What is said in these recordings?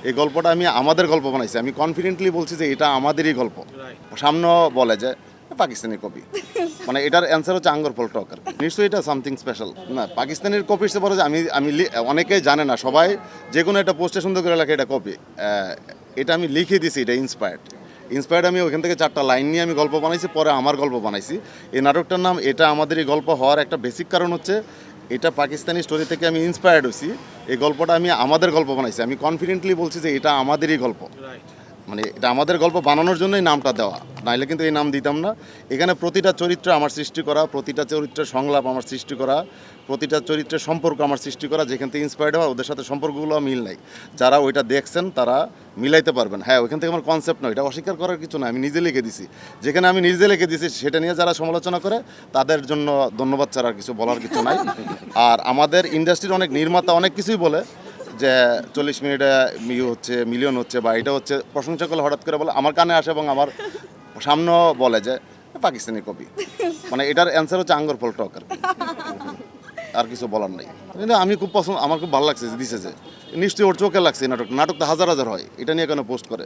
এই গল্পটা আমি আমাদের গল্প বানাইছি, আমি কনফিডেন্টলি বলছি যে এটা আমাদেরই গল্প। সামনে বলে যে পাকিস্তানি কপি, মানে এটার অ্যান্সার হচ্ছে আঙ্গর ফল টক। নিশ্চয়ই এটা সামথিং স্পেশাল। না, পাকিস্তানের কপি হিসেবে বলে যে আমি অনেকেই জানে না, সবাই যে কোনো একটা পোস্টে সুন্দর করে লেখে এটা কপি। এটা আমি লিখে দিছি, এটা ইন্সপায়ার্ড আমি ওইখান থেকে 4টা লাইন নিয়ে আমি গল্প বানাইছি, পরে আমার গল্প বানাইছি। এই নাটকটার নাম এটা আমাদেরই গল্প হওয়ার একটা বেসিক কারণ হচ্ছে এটা পাকিস্তানি স্টোরি থেকে আমি ইন্সপায়ার্ড হয়েছি। এই গল্পটা আমি আমাদের গল্প বানাইছি, আমি কনফিডেন্টলি বলছি যে এটা আমাদেরই গল্প। মানে এটা আমাদের গল্প বানানোর জন্যই নামটা দেওয়া, নাইলে কিন্তু এই নাম দিতাম না। এখানে প্রতিটা চরিত্র আমার সৃষ্টি করা, প্রতিটা চরিত্রের সংলাপ আমার সৃষ্টি করা, প্রতিটা চরিত্রের সম্পর্ক আমার সৃষ্টি করা, যেখান থেকে ইন্সপায়ার্ড হওয়া ওদের সাথে সম্পর্কগুলো মিল নাই। যারা ওইটা দেখছেন তারা মিলাইতে পারবেন। হ্যাঁ, ওইখান থেকে আমার কনসেপ্ট নয়, এটা অস্বীকার করার কিছু না, আমি নিজে লিখে দিছি। যেখানে আমি নিজে লিখে দিছি সেটা নিয়ে যারা সমালোচনা করে তাদের জন্য ধন্যবাদ ছাড়া আর কিছু বলার কিছু নাই। আর আমাদের ইন্ডাস্ট্রির অনেক নির্মাতা অনেক কিছুই বলে যে 40 মিনিটে হচ্ছে, মিলিয়ন হচ্ছে, বা এটা হচ্ছে, প্রশংসা করলে হঠাৎ করে বলে আমার কানে আসে এবং আমার সামনেও বলে যে পাকিস্তানি কপি, মানে এটার অ্যান্সার হচ্ছে আঙ্গর ফল টক। আর কিছু বলার নেই। কিন্তু আমি খুব পছন্দ, আমার খুব ভালো লাগছে যে দিছে, যে নিশ্চয়ই ওর চোখে লাগছে। নাটক তো হাজার হাজার হয়, এটা নিয়ে কেন পোস্ট করে?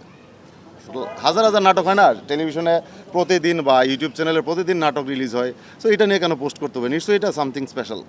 হাজার হাজার নাটক হয় না টেলিভিশনে প্রতিদিন, বা ইউটিউব চ্যানেলে প্রতিদিন নাটক রিলিজ হয়, সো এটা নিয়ে কেন পোস্ট করতে হবে? নিশ্চয়ই এটা সামথিং স্পেশাল।